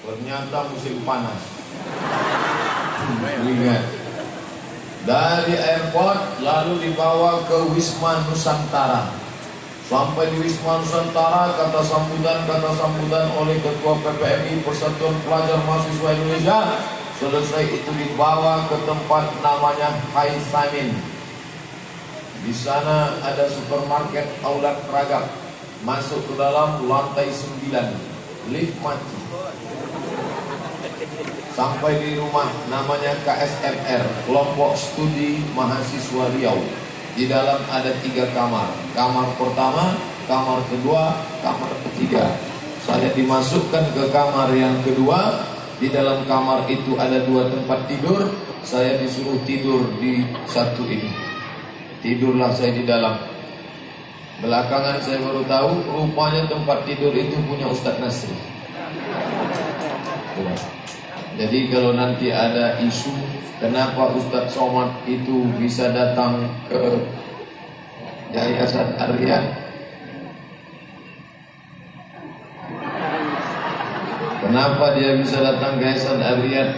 Ternyata musim panas. Ingat. Dari airport lalu dibawa ke Wisma Nusantara. Sampai di Wisma Nusantara, kata sambutan oleh Ketua PPMI Persatuan Pelajar Mahasiswa Indonesia. Selesai itu dibawa ke tempat namanya Hai Samin. Di sana ada supermarket Aulat Ragab. Masuk ke dalam lantai 9, lift mati. Sampai di rumah namanya KSMR, Kelompok Studi Mahasiswa Riau. Di dalam ada 3 kamar. Kamar pertama, kamar kedua, kamar ketiga. Saya dimasukkan ke kamar yang kedua. Di dalam kamar itu ada 2 tempat tidur. Saya disuruh tidur di satu ini. Tidurlah saya di dalam. Belakangan saya baru tahu rupanya tempat tidur itu punya Ustadz Nasri. Jadi kalau nanti ada isu kenapa Ustadz Somad itu bisa datang ke Yayasan Ar-Riyad, kenapa dia bisa datang ke Yayasan Ar-Riyad?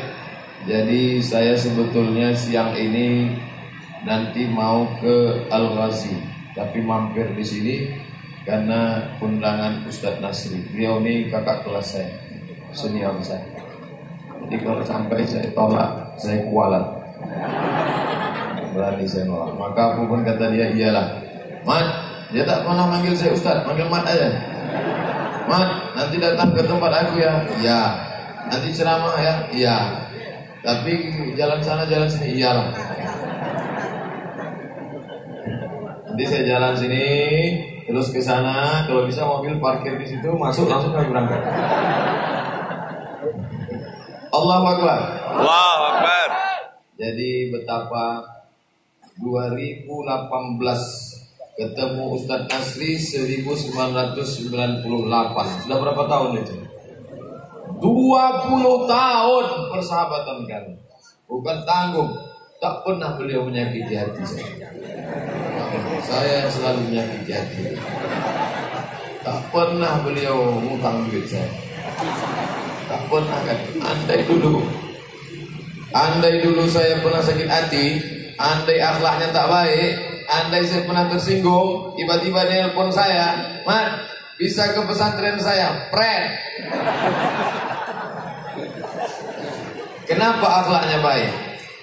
Jadi saya sebetulnya siang ini nanti mau ke Al-Ghazi, tapi mampir di sini karena undangan Ustadz Nasri. Beliau ini kakak kelas saya, senior saya. Jadi kalau sampai saya tolak, saya kualat. Berani saya nolak. Maka aku pun kata dia, iyalah Mat, dia tak pernah manggil saya Ustadz, manggil Mat aja. Mat, nanti datang ke tempat aku ya. Iya. Nanti ceramah ya. Iya. Tapi jalan sana jalan sini, iyalah. Nanti saya jalan sini, terus ke sana. Kalau bisa mobil parkir di situ, masuk langsung kami berangkat. Allahu Akbar. Allahu Akbar. Jadi betapa 2018 ketemu Ustadz Nasri 1998. Sudah berapa tahun itu? 20 tahun persahabatan kami. Bukan tanggung. Tak pernah beliau menyakiti hati saya. Saya selalu menyakiti hati. Tak pernah beliau ngutang duit saya. Tak pernah kan. Andai dulu saya pernah sakit hati, andai akhlaknya tak baik, andai saya pernah tersinggung, tiba-tiba dia nelpon saya, Mat, bisa ke pesantren saya, pren. Kenapa akhlaknya baik?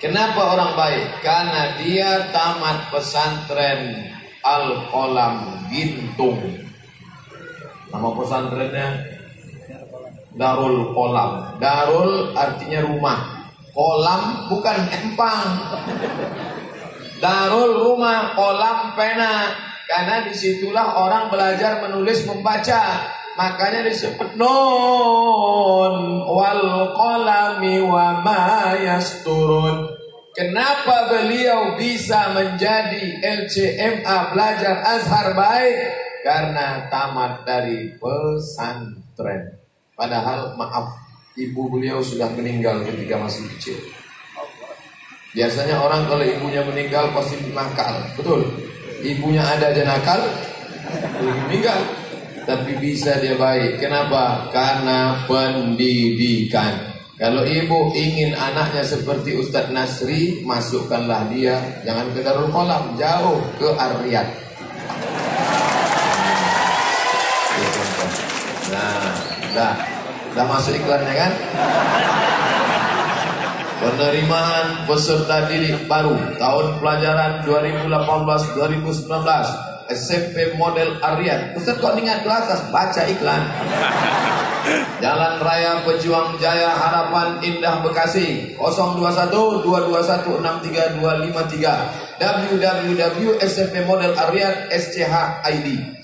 Kenapa orang baik? Karena dia tamat pesantren Al-Qalam Gintung. Nama pesantrennya Darul Qalam. Darul artinya rumah. Kolam bukan empang. Darul rumah, kolam pena. Karena disitulah orang belajar menulis membaca. Makanya disebut nun wal qalami wa ma yasturun. Kenapa beliau bisa menjadi LCMA belajar Azhar baik? Karena tamat dari pesantren. Padahal maaf, ibu beliau sudah meninggal ketika masih kecil. Biasanya orang kalau ibunya meninggal pasti nakal, betul? Ibunya ada aja nakal, meninggal. Tapi bisa dia baik. Kenapa? Karena pendidikan. Kalau ibu ingin anaknya seperti Ustadz Nasri, masukkanlah dia. Jangan ke Darul Qalam, jauh ke Ar-Riyad. Nah, udah masuk iklannya kan? Penerimaan peserta didik baru tahun pelajaran 2018-2019 SMP model Ar-Riyad. Ustaz kok ingat ke atas? Baca iklan. Jalan Raya Pejuang Jaya Harapan Indah Bekasi 021 221 63253 www.smpmodelarriyad SCH ID.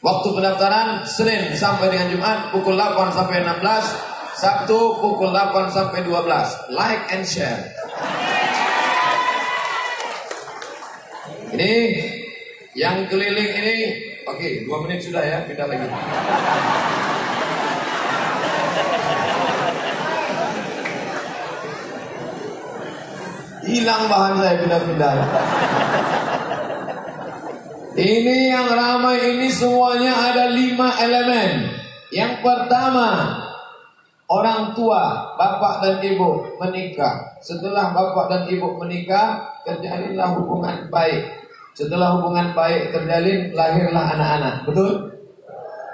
Waktu pendaftaran Senin sampai dengan Jumat pukul 8 sampai 16, Sabtu pukul 8 sampai 12. Like and share. Ini yang keliling ini, oke, 2 menit sudah ya, pindah lagi. Hilang bahan saya, pindah-pindah. Ini yang ramai ini semuanya ada 5 elemen. Yang pertama, orang tua, bapak dan ibu menikah. Setelah bapak dan ibu menikah, terjalinlah hubungan baik. Setelah hubungan baik terjalin, lahirlah anak-anak. Betul?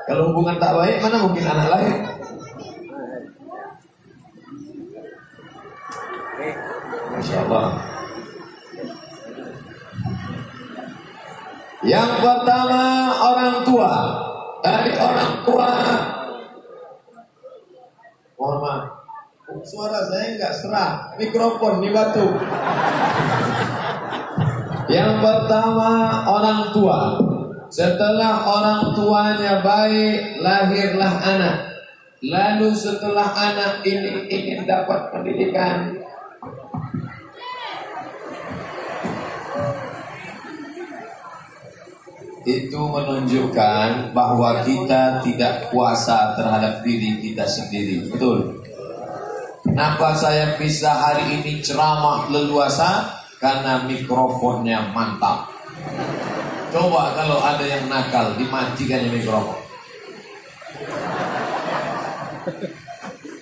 Kalau hubungan tak baik, mana mungkin anak lahir? Masya Allah. Yang pertama, orang tua. Dari orang tua, mohon maaf, suara saya nggak serah, mikrofon di batu. Yang pertama, orang tua. Setelah orang tuanya baik, lahirlah anak. Lalu setelah anak ini ingin dapat pendidikan, itu menunjukkan bahwa kita tidak puasa terhadap diri kita sendiri. Betul? Kenapa saya bisa hari ini ceramah leluasa? Karena mikrofonnya mantap. Coba kalau ada yang nakal, dimatikan ya mikrofon.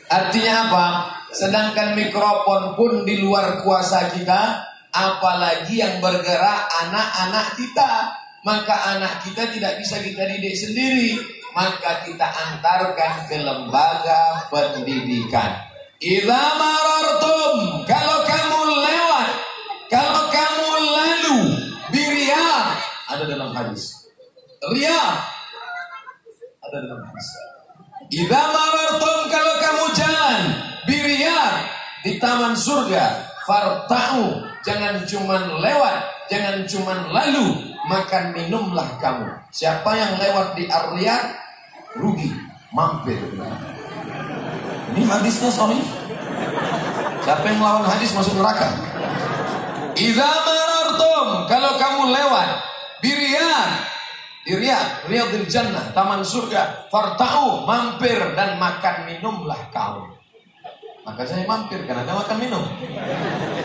Artinya apa? Sedangkan mikrofon pun di luar kuasa kita, apalagi yang bergerak anak-anak kita. Maka anak kita tidak bisa kita didik sendiri, maka kita antarkan ke lembaga pendidikan. Idza marartum, kalau kamu lewat, kalau kamu lalu biriya, ada dalam hadis. Riya ada dalam hadis. Idza marartum, kalau kamu jalan biriya di taman surga, farta'u, jangan cuman lewat, jangan cuman lalu, makan minumlah kamu. Siapa yang lewat di Ar-Riyad rugi, mampir. Ini hadisnya sorry. Siapa yang melawan hadis masuk neraka. Idza marartum, kalau kamu lewat di Riyadil Jannah, taman surga, farta'u, mampir dan makan minumlah kamu. Maka saya mampir karena ada makan minum.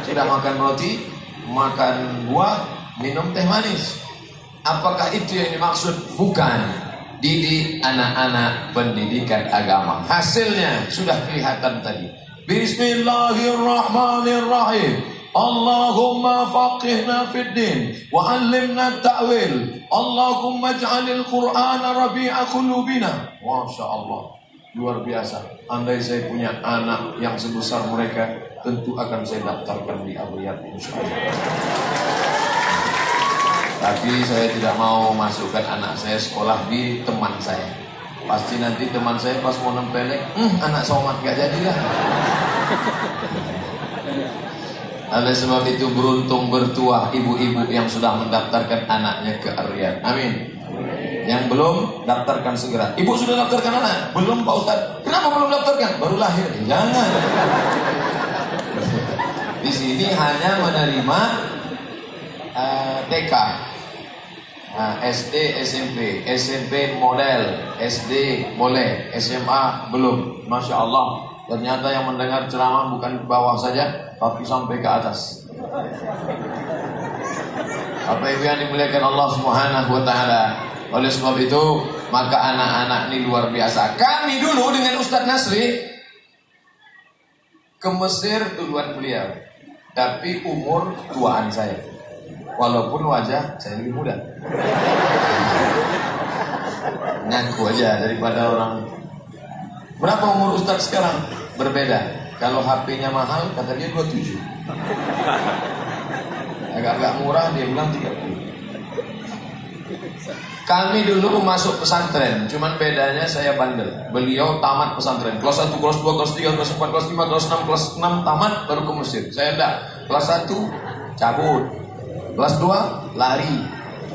Sudah makan roti, makan buah, minum teh manis. Apakah itu yang dimaksud? Bukan. Didik anak-anak pendidikan agama. Hasilnya sudah kelihatan tadi. Bismillahirrahmanirrahim. Allahumma faqihna fid din wa 'allimna ta'wil. Allahumma ij'alil Qur'ana rabi'a qulubina. Masya Allah, luar biasa. Andai saya punya anak yang sebesar mereka, tentu akan saya daftarkan di Ar-Riyad insyaallah. Tapi saya tidak mau masukkan anak saya sekolah di teman saya. Pasti nanti teman saya pas mau nempelek, anak somat gak jadilah. Oleh sebab itu beruntung bertuah ibu-ibu yang sudah mendaftarkan anaknya ke Ar-Riyad. Amin. Yang belum, daftarkan segera. Ibu sudah daftarkan anak? Belum Pak Ustaz. Kenapa belum daftarkan? Baru lahir. Jangan. Di sini hanya menerima TK, SD, SMP model, SD boleh, SMA belum. Masya Allah, ternyata yang mendengar ceramah bukan di bawah saja, tapi sampai ke atas. Apa ibu yang dimuliakan Allah Subhanahu Wa Taala. Oleh sebab itu, maka anak-anak ini luar biasa. Kami dulu dengan Ustadz Nasri ke Mesir duluan beliau, tapi umur tuaan saya. Walaupun wajah saya lebih muda. Ngaku aja daripada orang. Berapa umur Ustadz sekarang? Berbeda. Kalau HP-nya mahal, kata dia 27. Agak-agak murah, dia bilang 30. Kami dulu masuk pesantren, cuman bedanya saya bandel. Beliau tamat pesantren, kelas 1, kelas 2, kelas 3, kelas 4, kelas 5, kelas 6 tamat, baru ke Mesir. Saya enggak. Kelas 1 cabut, kelas 2 lari,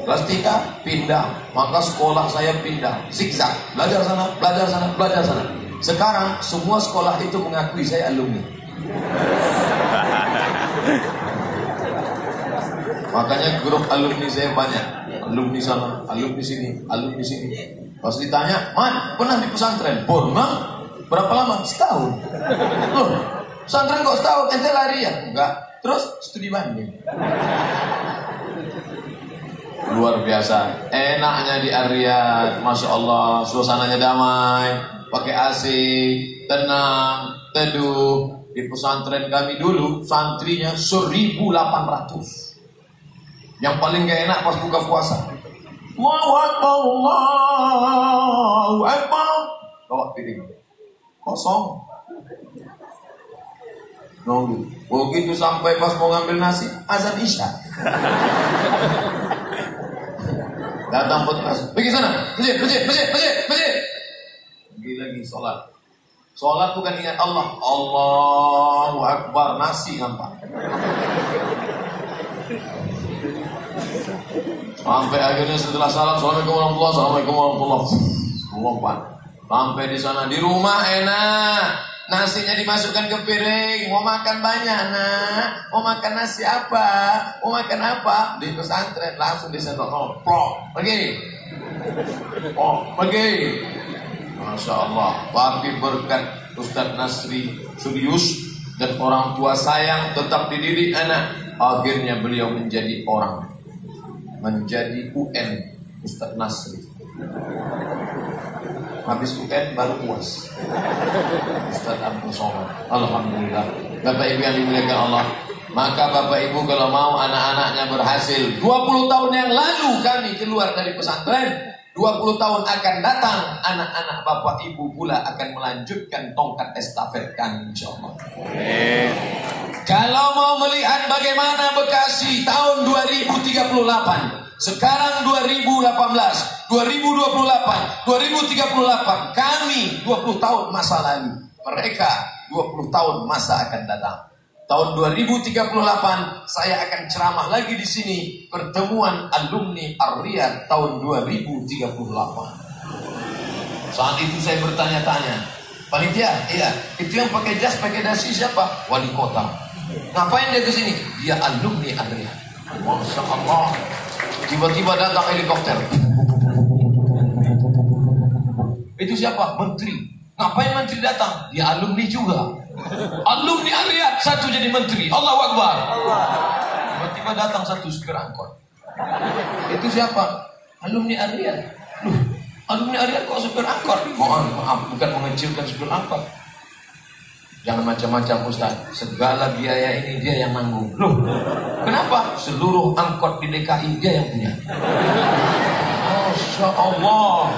kelas 3 pindah. Maka sekolah saya pindah, zigzag, belajar sana, belajar sana, belajar sana. Sekarang semua sekolah itu mengakui saya alumni. Makanya grup alumni saya banyak. Alumni sana, alumni sini, alumni sini. Pas ditanya, "Man, pernah di pesantren?" "Pernah." "Berapa lama?" "Setahun." "Loh, pesantren kok setahun? Ente lari ya?" "Enggak." "Terus studi banding." Luar biasa. Enaknya di Ar-Riyad, Masya Allah, suasananya damai. pakai AC, tenang, teduh. Di pesantren kami dulu santrinya 1.800. Yang paling gak enak pas buka puasa. Allahu Akbar, Allahu Akbar. Bawa piring kosong. Nunggu. Begitu sampai pas mau ngambil nasi, azan isya. Datang petugas, pergi sana, masjid. Pergi lagi sholat. Sholat bukan ingat Allah. Allahu Akbar, nasi nampak. Sampai akhirnya setelah salam, Assalamualaikum warahmatullahi wabarakatuh. Sampai di sana, di rumah enak. Nasinya dimasukkan ke piring. Mau makan banyak nak? Mau makan nasi apa? Mau makan apa? Di pesantren langsung disendok. Pergi. Pergi. Masya Allah. Tapi berkat Ustaz Nasri serius dan orang tua sayang tetap dididik anak. Akhirnya beliau menjadi orang, menjadi UN Ustaz Nasri. Habis UN baru puas. Ustaz Abdul Somad. Alhamdulillah. Bapak Ibu yang dimuliakan Allah. Maka Bapak Ibu kalau mau anak-anaknya berhasil, 20 tahun yang lalu kami keluar dari pesantren, 20 tahun akan datang anak-anak Bapak Ibu pula akan melanjutkan tongkat estafet kami insyaallah. Kalau mau melihat bagaimana Bekasi tahun 2038, sekarang 2018, 2028, 2038, kami 20 tahun masa lalu, mereka 20 tahun masa akan datang. Tahun 2038 saya akan ceramah lagi di sini, pertemuan alumni Ar-Riyad tahun 2038. Saat itu saya bertanya-tanya, panitia, iya, itu yang pakai jas, pakai dasi siapa? Wali kota. Ngapain dia ke sini? Dia alumni Ar-Riyad. Masya Allah. Tiba-tiba datang helikopter. Itu siapa? Menteri. Ngapain menteri datang? Dia alumni juga. Alumni Ar-Riyad, satu jadi menteri. Allahu Akbar. Tiba-tiba datang satu supir angkot. Itu siapa? Alumni Ar-Riyad. Loh, alumni Ar-Riyad kok supir angkot? Maaf, bukan mengecilkan supir angkot. Jangan macam-macam Ustaz. Segala biaya ini dia yang nanggung. Loh, kenapa? Seluruh angkot di DKI dia yang punya. Masya Allah.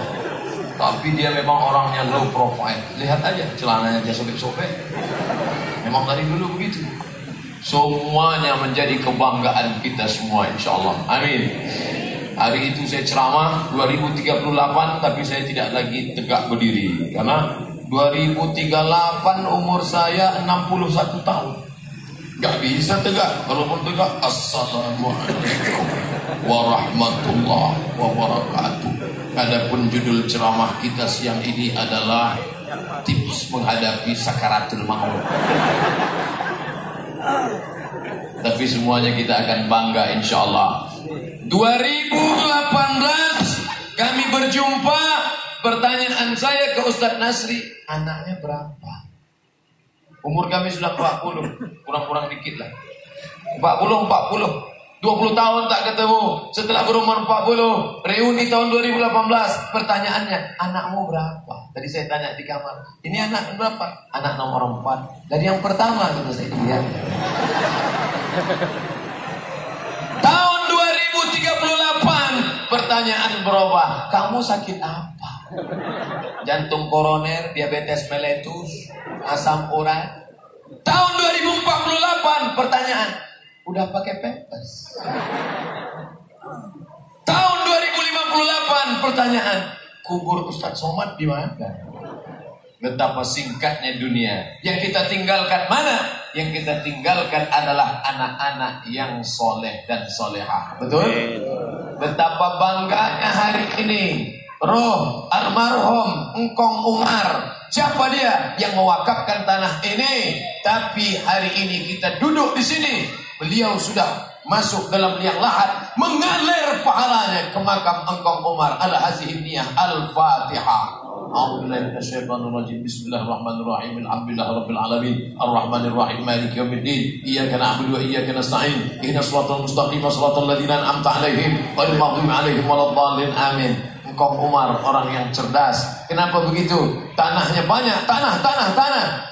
Tapi dia memang orangnya low profile. Lihat aja celananya dia sobek-sobek. Memang dari dulu begitu. Semuanya menjadi kebanggaan kita semua insya Allah. Amin. Hari itu saya ceramah 2038, tapi saya tidak lagi tegak berdiri karena 2038 umur saya 61 tahun. Gak bisa tegak. Kalaupun tegak, Assalamualaikum warahmatullahi wabarakatuh. Adapun judul ceramah kita siang ini adalah tips menghadapi sakaratul maut. Tapi semuanya kita akan bangga insyaallah. 2018 kami berjumpa. Pertanyaan saya ke Ustaz Nasri, anaknya berapa? Umur kami sudah 40, kurang-kurang dikit lah. 40, 20 tahun tak ketemu. Setelah berumur 40, reuni tahun 2018. Pertanyaannya, anakmu berapa? Tadi saya tanya di kamar, ini anak berapa? Anak nomor 4. Dari yang pertama, kata saya, iya. Tahun 2038, pertanyaan berubah. Kamu sakit apa? Jantung koroner, diabetes meletus, asam urat. Tahun 2048, pertanyaan, udah pakai pampers? Tahun 2058, pertanyaan, kubur Ustadz Somad di mana? Betapa singkatnya dunia. Yang kita tinggalkan mana? Yang kita tinggalkan adalah anak-anak yang soleh dan solehah. Betul? Betapa bangganya hari ini roh almarhum Engkong Umar. Siapa dia yang mewakafkan tanah ini? Tapi hari ini kita duduk di sini, beliau sudah masuk dalam liang lahat, mengalir pahalanya ke makam Engkong Umar. Al-Hazih Niyah Al-Fatihah. A'udzubillahi minasyaitonir rajim. Bismillahirrahmanirrahim. Alhamdulillahirabbil alamin. Arrahmanir rahim. Maliki yaumiddin. Iyyaka na'budu wa iyyaka nasta'in. Ihdinas siratal mustaqim, siratal ladzina an'amta 'alaihim ghairil maghdubi 'alaihim waladdallin. Amin. Engkong Umar orang yang cerdas. Kenapa begitu? Tanahnya banyak, tanah.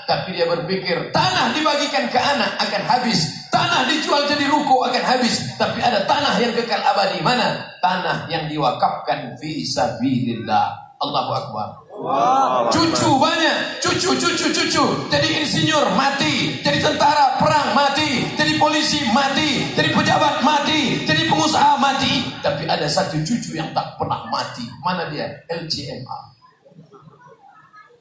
Tapi dia berpikir, tanah dibagikan ke anak akan habis. Tanah dijual jadi ruko akan habis. Tapi ada tanah yang kekal abadi. Mana? Tanah yang diwakafkan fi sabilillah. Allahu Akbar. Cucu banyak, cucu. Jadi insinyur mati, jadi tentara perang mati, jadi polisi mati, jadi pejabat mati, jadi pengusaha mati. Tapi ada satu cucu yang tak pernah mati. Mana dia? LCMA.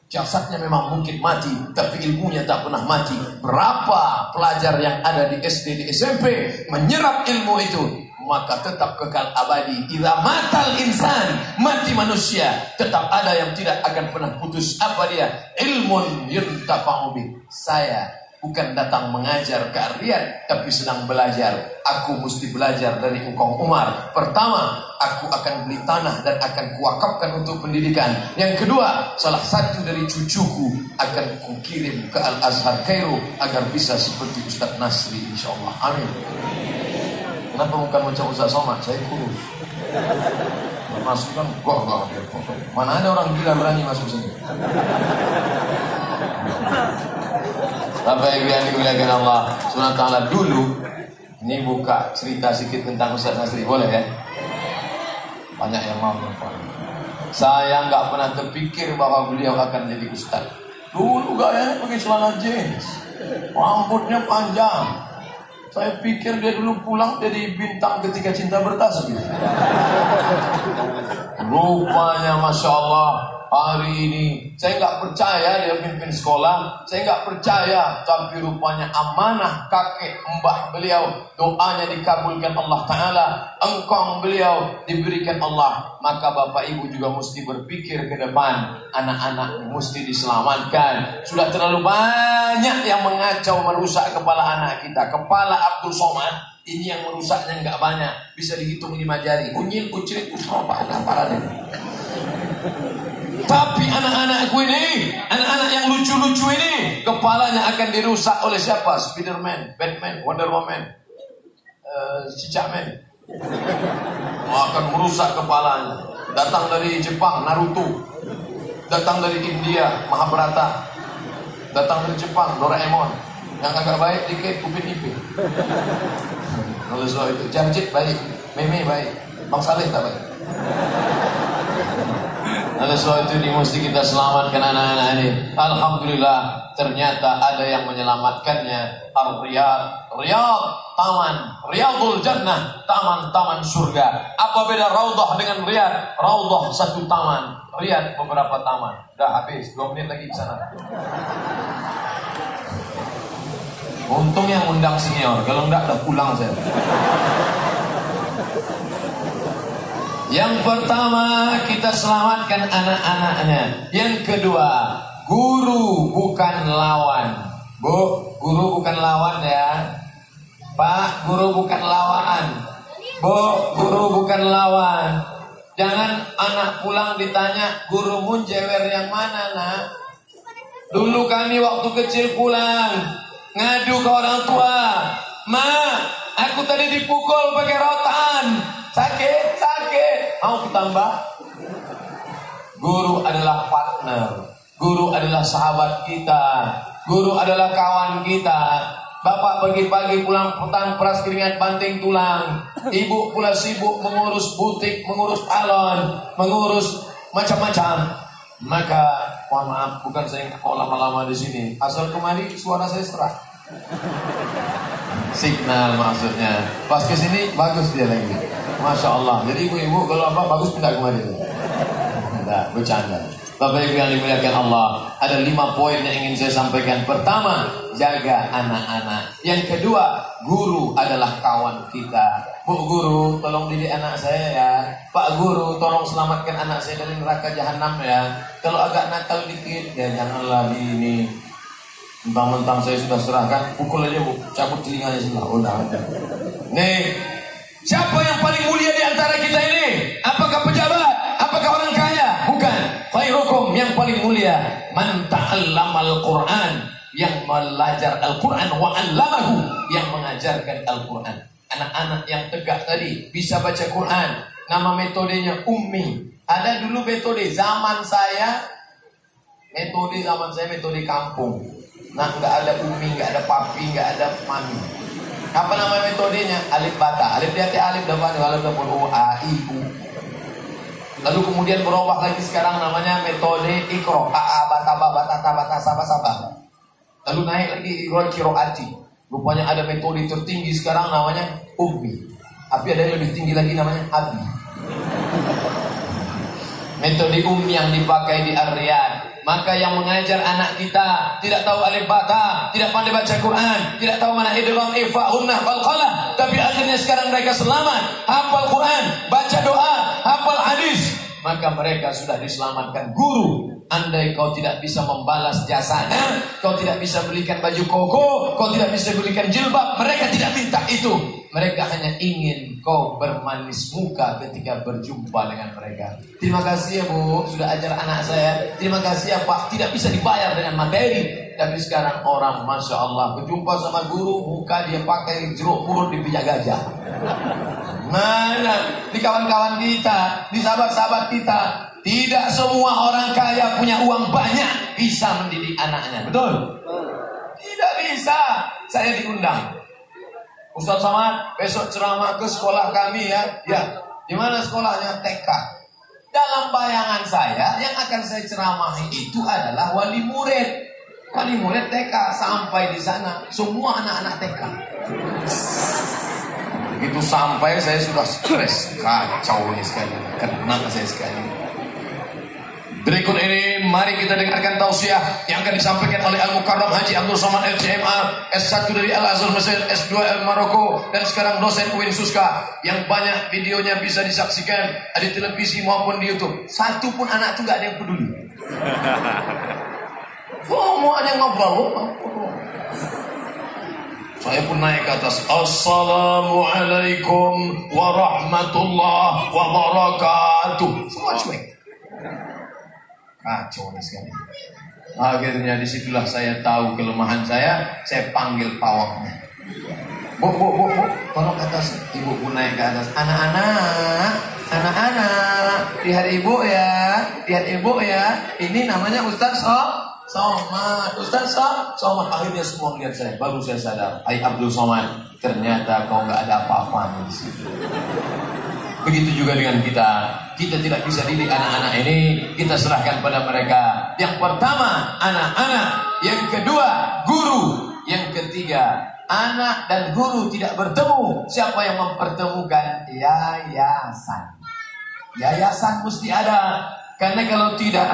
Jasadnya memang mungkin mati, tapi ilmunya tak pernah mati. Berapa pelajar yang ada di SD, di SMP menyerap ilmu itu, maka tetap kekal abadi. Idza matal insan, mati manusia, tetap ada yang tidak akan pernah putus. Apa dia? Ilmun yuntafa'u bih. Saya bukan datang mengajar keahlian, tapi sedang belajar. Aku mesti belajar dari Engkong Umar. Pertama, aku akan beli tanah dan akan kuwakafkan untuk pendidikan. Yang kedua, salah satu dari cucuku akan kukirim ke Al-Azhar Kairo agar bisa seperti Ustaz Nasri, insyaallah. Amin. Kenapa bukan macam Ustaz Somad? Saya kurus. Masukkan gor. Mana ada orang gila berani masuk sini? Bapak Ibu yang dimuliakan Allah Subhanahu wa taala, dulu ini buka cerita sedikit tentang Ustaz Nasri, boleh ya? Banyak yang mau nonton. Saya nggak pernah terpikir bahwa beliau akan jadi ustaz. Dulu gayanya pakai celana jeans, rambutnya panjang. Saya pikir dia dulu pulang jadi bintang Ketika Cinta Bertasbih. Rupanya Masya Allah, hari ini saya nggak percaya dia pimpin sekolah, saya nggak percaya, tapi rupanya amanah kakek mbah beliau, doanya dikabulkan Allah Ta'ala, engkong beliau diberikan Allah. Maka Bapak Ibu juga mesti berpikir ke depan, anak-anak mesti diselamatkan. Sudah terlalu banyak yang mengacau, merusak kepala anak kita. Kepala Abdul Somad ini yang merusaknya nggak banyak, bisa dihitung 5 jari. Unyil, ucrit, parah deh. Tapi anak-anakku ini, anak-anak yang lucu-lucu ini, kepalanya akan dirusak oleh siapa? Spiderman, Batman, Wonder Woman, Cicakman. Akan merusak kepalanya. Datang dari Jepang, Naruto. Datang dari India, Mahabharata. Datang dari Jepang, Doraemon. Yang agak baik dikit, Upin Ipin. Kalau soal itu, Jamjit baik, Meme baik, Bang Saleh tak baik. Oleh sebab itu mesti kita selamatkan anak-anak ini. Alhamdulillah, ternyata ada yang menyelamatkannya. Riyadh, taman, Riyadhul Jannah, taman-taman surga. Apa beda Raudhah dengan Riyadh? Raudhah satu taman, Riyadh beberapa taman. Dah habis, 2 menit lagi di sana. Untung yang undang senior, kalau enggak dah pulang saya. Yang pertama, kita selamatkan anak-anaknya. Yang kedua, guru bukan lawan. Bu, guru bukan lawan ya. Pak, guru bukan lawan. Bu, guru bukan lawan. Jangan anak pulang ditanya, gurumu jewer yang mana, nak? Dulu kami waktu kecil pulang, ngadu ke orang tua. Ma, aku tadi dipukul pakai rotan. Sakit. Mau ditambah? Guru adalah partner. Guru adalah sahabat kita. Guru adalah kawan kita. Bapak pagi-pagi pulang petang peras keringat banting tulang. Ibu pula sibuk mengurus butik, mengurus salon, mengurus macam-macam. Maka mohon maaf, bukan saya kok lama-lama di sini. Asal kemari suara saya serak. Signal maksudnya. Pas ke sini bagus dia lagi. Masya Allah. Jadi ibu-ibu kalau apa bagus pindah kemari. Nah, bercanda. Bapak Ibu yang dimuliakan Allah, ada 5 poin yang ingin saya sampaikan. Pertama, jaga anak-anak. Yang kedua, guru adalah kawan kita. Bu guru, tolong didik anak saya ya. Pak guru, tolong selamatkan anak saya dari neraka jahanam ya. Kalau agak nakal dikit, ya janganlah ini. Mentang-mentang saya sudah serahkan, pukul aja bu, cabut telinganya sebelah. Udah aja. Nih, siapa yang paling mulia di antara kita ini? Apakah pejabat? Apakah orang kaya? Bukan. Khairukum, yang paling mulia man ta'allamal Qur'an, yang belajar Al-Quran, wa 'allamahu, yang mengajarkan Al-Quran. Anak-anak yang tegak tadi bisa baca Quran. Nama metodenya ummi. Ada dulu metode zaman saya metode kampung. Nah, nggak ada umi, nggak ada papi, nggak ada mami. Apa nama metodenya? Alif bata. Alif dia alif depan, alif depan u a i u. Lalu kemudian berubah lagi sekarang namanya metode ikro. A a bata ba bata ta bata saba saba. Lalu naik lagi ikro kiroati. Rupanya ada metode tertinggi sekarang namanya ummi. Tapi ada yang lebih tinggi lagi namanya abi. Metode ummi yang dipakai di Ar-Riyadh. Maka yang mengajar anak kita tidak tahu alif bata, tidak pandai baca Quran, tidak tahu mana idgham, ifa, gunnah, qalqalah, tapi akhirnya sekarang mereka selamat, hafal Quran, baca doa, hafal hadis, maka mereka sudah diselamatkan guru. Andai kau tidak bisa membalas jasanya, kau tidak bisa belikan baju koko, kau tidak bisa belikan jilbab, mereka tidak minta itu. Mereka hanya ingin kau bermanis muka ketika berjumpa dengan mereka. Terima kasih ya Bu, sudah ajar anak saya. Terima kasih ya Pak, tidak bisa dibayar dengan materi. Tapi sekarang orang Masya Allah berjumpa sama guru, muka dia pakai jeruk purut di pijak gajah. Mana di kawan-kawan kita, di sahabat-sahabat kita, tidak semua orang kaya punya uang banyak bisa mendidik anaknya. Betul? Tidak bisa. Saya diundang, Ustaz Somad, besok ceramah ke sekolah kami ya. Ya, di mana sekolahnya? TK. Dalam bayangan saya, yang akan saya ceramahi itu adalah wali murid. Wali murid TK. Sampai di sana, semua anak-anak TK. Begitu sampai, saya sudah stres. Kacau ini sekali. Kena saya sekali. Berikut ini mari kita dengarkan tausiah yang akan disampaikan oleh Al-Mukarram Haji Abdul Somad LCMA, S1 dari Al-Azhar Mesir, S2 dari Maroko, dan sekarang dosen UIN Suska, yang banyak videonya bisa disaksikan di televisi maupun di YouTube. Satu pun anak itu gak ada yang peduli. Mau aja ngobrol. Saya pun naik ke atas. Assalamualaikum warahmatullahi wabarakatuh. Semua cuek. Kacau sekali. Akhirnya disitulah saya tahu kelemahan saya panggil pawangnya. Bu, tolong ke atas. Ibu pun naik ke atas. Anak-anak, lihat ibu ya, Ini namanya Ustaz Somad. Ustaz Somad. Akhirnya semua lihat saya. Baru saya sadar. Hai Abdul Somad, ternyata kau nggak ada apa-apa di situ. Begitu juga dengan kita. Kita tidak bisa didik anak-anak ini. Kita serahkan pada mereka. Yang pertama, anak-anak. Yang kedua, guru. Yang ketiga, anak dan guru tidak bertemu. Siapa yang mempertemukan? Yayasan. Yayasan mesti ada. Karena kalau tidak,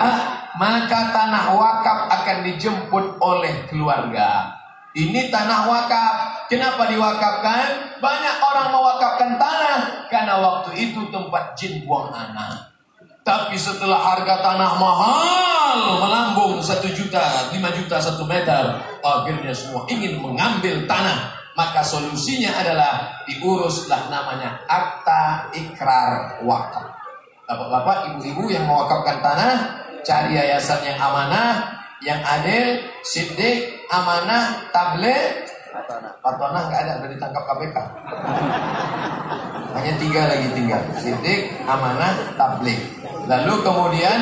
maka tanah wakaf akan dijemput oleh keluarga. Ini tanah wakaf. Kenapa diwakafkan? Banyak orang mewakafkan tanah karena waktu itu tempat jin buang anak. Tapi setelah harga tanah mahal melambung 1 juta, 5 juta 1 meter, akhirnya semua ingin mengambil tanah. Maka solusinya adalah diuruslah namanya akta ikrar wakaf. Bapak-bapak, ibu-ibu yang mewakafkan tanah, cari yayasan yang amanah, yang adil, siddiq, amanah, tabligh. Patonah nggak ada, udah ditangkap KPK. Hanya 3 lagi tinggal, siddiq, amanah, tabligh. Lalu kemudian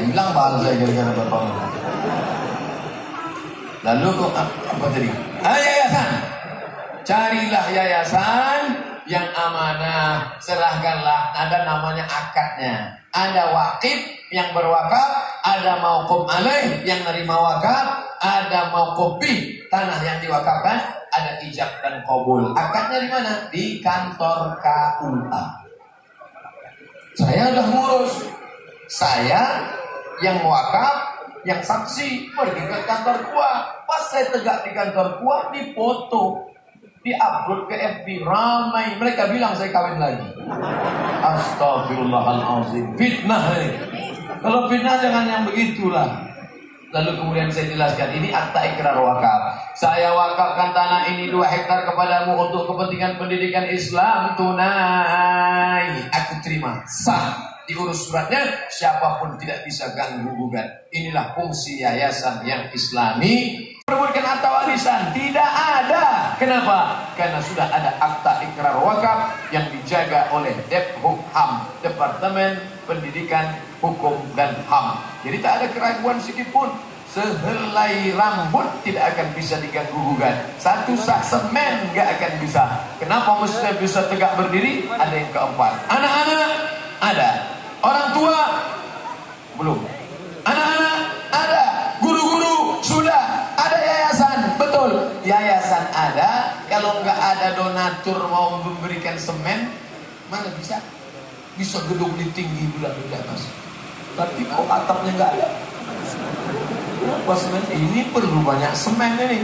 hilang bahasa saya gara-gara patonah. Lalu apa tadi? Yayasan. Carilah yayasan yang amanah, serahkanlah. Ada namanya akadnya. Ada wakif yang berwakaf, ada mauquf alaih yang nerima wakaf, ada mauquf bih tanah yang diwakafkan, ada ijab dan qabul. Akadnya di mana? Di kantor KUA. Saya udah ngurus. Saya yang wakaf, yang saksi pergi ke kantor KUA. Pas saya tegak di kantor KUA, dipoto, di-upload ke FB, ramai. Mereka bilang saya kawin lagi. Astagfirullahaladzim. Fitnah. Kalau fitnah jangan yang begitulah. Lalu kemudian saya jelaskan, ini akta ikrar wakaf. Saya wakafkan tanah ini 2 hektar kepadamu untuk kepentingan pendidikan Islam tunai. Aku terima, sah. Diurus suratnya, siapapun tidak bisa ganggu gugat. Inilah fungsi yayasan yang Islami. Perbutkan harta warisan tidak ada. Kenapa? Karena sudah ada akta ikrar wakaf yang dijaga oleh Dephukum, Departemen Pendidikan Hukum dan HAM. Jadi tak ada keraguan sedikitpun. Sehelai rambut tidak akan bisa diganggu gugat. Satu sak semen gak akan bisa. Kenapa mesti bisa tegak berdiri? Ada yang keempat. Anak-anak ada. Orang tua belum. Anak-anak ada. Guru-guru sudah. Ada yayasan. Betul. Yayasan ada. Kalau nggak ada donatur mau memberikan semen, mana bisa? Bisa gedung tinggi bulan-bulan mas. Tapi kok atapnya nggak ada? Kenapa semen? Ini perlu banyak semen ini.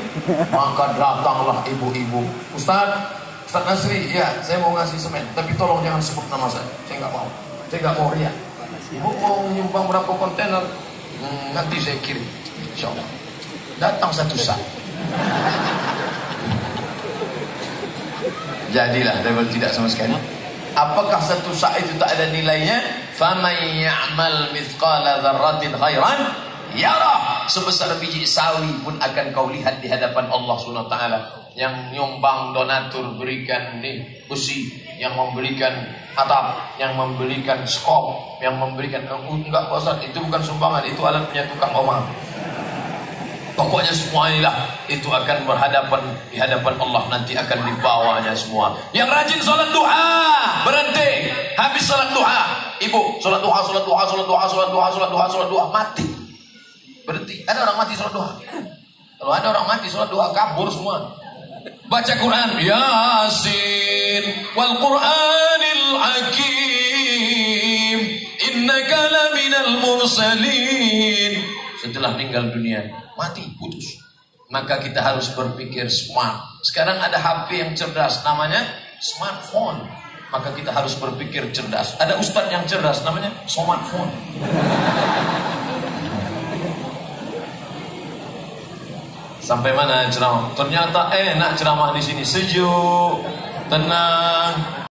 Maka datanglah ibu-ibu. Ustaz Nasri, ya saya mau ngasih semen, tapi tolong jangan sebut nama saya nggak mau. Saya nggak mau riak. Ibu mau nyumbang berapa kontainer? Nanti saya kirim. Insya Allah. Datang satu sak. Jadilah level tidak sama sekali. Apakah satu sak itu tak ada nilainya? Faman ya'mal mithqala dzarratin khairan yarah. Sebesar biji sawi pun akan kau lihat di hadapan Allah Subhanahu wa taala. Yang nyumbang donatur berikan nih besi, yang memberikan atap, yang memberikan skop, yang memberikan enggak Ustaz, itu bukan sumbangan, itu alat punya tukang omah. Pokoknya semua inilah itu akan berhadapan di hadapan Allah, nanti akan dibawanya semua. Yang rajin sholat duha, berhenti habis sholat duha, ibu sholat duha, sholat duha, sholat duha, sholat duha, sholat duha, sholat duha, mati, berhenti. Ada orang mati sholat duha. Kalau ada orang mati sholat duha, kabur semua. Baca Quran, Yasin wal Qur'anil Hakim, innaka laminal mursalin. Setelah tinggal dunia, mati, putus. Maka kita harus berpikir smart. Sekarang ada HP yang cerdas, namanya smartphone. Maka kita harus berpikir cerdas. Ada ustadz yang cerdas, namanya smartphone. Sampai mana ceramah? Ternyata enak ceramah di sini, sejuk, tenang.